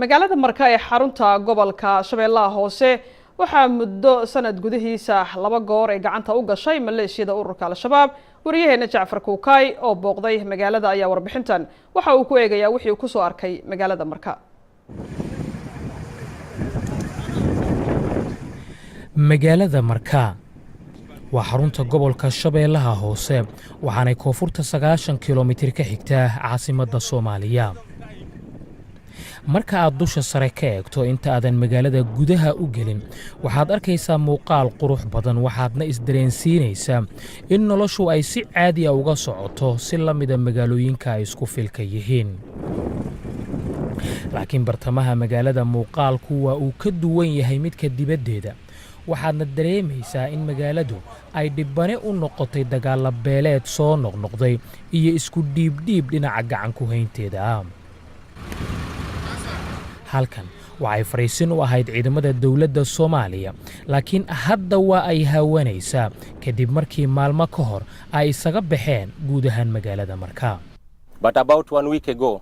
magaalada Marka ee xarunta gobolka Shabeellaha Hoose waxaa muddo sanad gudihiisa 2 goor ay gacanta u gashay maleeshiyada ururka Al-Shabaab. Wariyaheena Jacfar Kuukay oo booqday magaalada ayaa warbixintan waxa uu ku eegayaa wixii uu ku soo arkay magaalada Marka. magaalada Marka waa xarunta gobolka Shabeellaha Hoose waxaanay koonfurta 90 kiiloomitir ka xigtaa caasimadda Soomaaliya. marka aad dusha sare ka eegto inta aadan magaalada gudaha u gelin waxaad arkaysaa muuqaal qurux badan waxaadna isdareensiinaysaa in noloshu ay si caadi ah uga socoto si la mid ah magaalooyinka ay isku filka yihiin. laakiin bartamaha magaalada muuqaalku waa uu ka duwan yahay midka dibaddeeda. waxaadna dareemaysaa in magaaladu ay dhibbane u noqotay dagaal beeleed soo noqnoqday iyo isku dhiibdhiib dhinaca gacan ku haynteeda ah. halkan waxay fariisin u ahayd ciidamada dawladda Soomaaliya laakiin hadda waa ay haawanaysaa kadib markii maalmo ka hor ay isaga baxeen guud ahaan magaalada Marka. But about 1 week ago,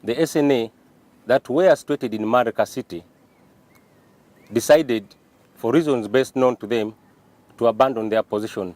the SNA that were situated in Marka city decided, for reasons best known to them, to abandon their position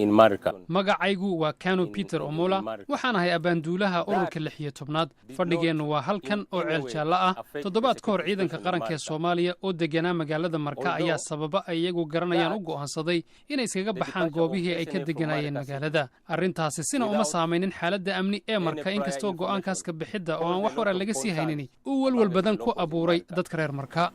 in Marka. magacaygu waa Kano Peter Omola waxaan ahay abaanduulaha ururka 16aad fadhigeenu waa halkan oo ceel jaalla ah. toddobaad ka hor ciidanka qaranka ee Soomaaliya oo deganaa magaalada Marka ayaa sababa ay iyagu garanayaan u go'aansaday inay iskaga baxaan goobihii ay ka deganayeen magaalada. arrintaasi sina uma saameynin xaaladda amni ee Marka inkastoo go'aankaas ka bixidda oo aan wax warar laga sii haynin uu walwal badan ku abuuray dadka reer Marka.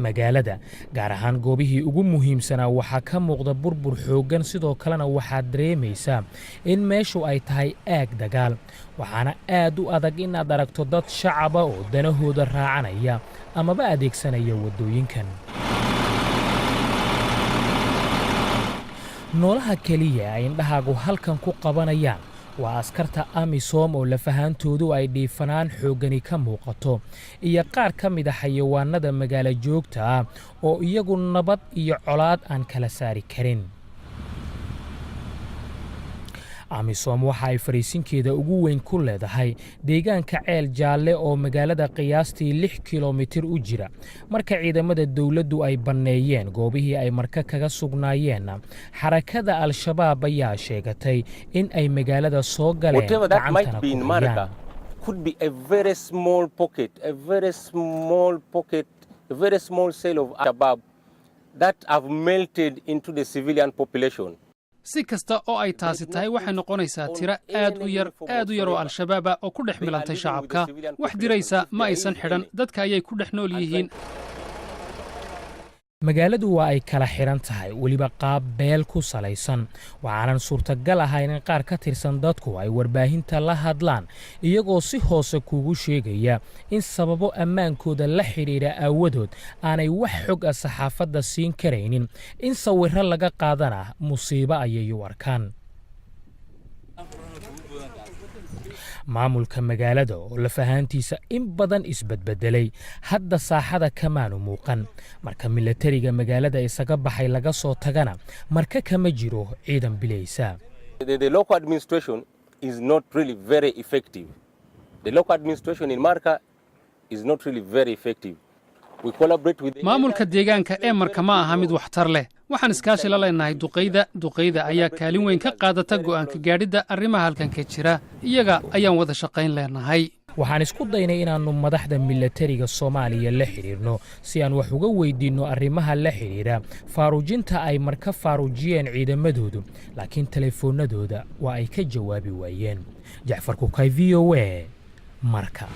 magaalada gaar ahaan goobihii ugu muhiimsanaa waxaa ka muuqda burbur xooggan sidoo kalena waxaad dareemaysaa in meeshu ay tahay aag dagaal waxaana aad u adag in aad aragto dad shacaba oo danahooda raacanaya amaba adeegsanaya waddooyinkan. noolaha keliya ay indhahaagu halkan ku qabanayaan waa askarta AMISOM oo lafahantoodu ay dhiifanaan xoogani ka muuqato iyo qaar ka mid ah xayawaanada magaalo joogta ah oo iyagu nabad iyo colaad aan kala saari karin. AMISOM waxa ay fariisinkeeda ugu weyn ku leedahay deegaanka ceel jaalle oo magaalada qiyaastii 6 kiiloomitir u jira. marka ciidamada dawladdu ay banneeyeen goobihii ay Marka kaga sugnaayeen xarakada Al-Shabaab ayaa sheegatay in ay magaalada soo galeen gacantana could be a very small pocket, a very small cell of Al-Shabaab that have melted into the civilian population. si kasta oo ay taasi tahay waxay noqonaysaa tiro aad u yar oo Al-Shabaab oo ku dhex milantay shacabka. wax diraysa ma aysan xidhan dadka ayay ku dhex nool yihiin. magaaladu waa ay kala xiran tahay weliba qaab beel ku salaysan waxaanan suurtagal ahayn in qaar ka tirsan dadku ay warbaahinta la hadlaan iyagoo si hoose kuugu sheegaya in sababo ammaankooda la xidhiidha aawadood aanay wax xog ah saxaafadda siin karaynin in sawirro laga qaadana musiibo ayay u arkaan. maamulka magaalada oo lafahantiisa in badan isbadbedelay hadda saaxada kamaanu muuqan marka militariga magaalada isaga baxay laga soo tagana Marka kama jiro ciidan bilaysa. The local administration is not really very effective. The local administration in Marka is not really very effective. maamulka deegaanka ee Marka ma aha mid waxtar leh. waxaan iskaashi la leenahay duqeyda ayaa kaalin weyn ka qaadata go'aanka gaadhida arrimaha halkan ka jira. iyaga ayaan wada shaqayn leenahay. waxaan isku daynay inaannu madaxda militariga Soomaaliya la xiriirno si aan wax uga weydiinno arrimaha la xiriira faaruujinta ay Marka faaruujiyeen ciidamadoodu laakiin telefoonadooda waa ay ka jawaabi waayeen. Jacfar Kuukay, VOA, Marka.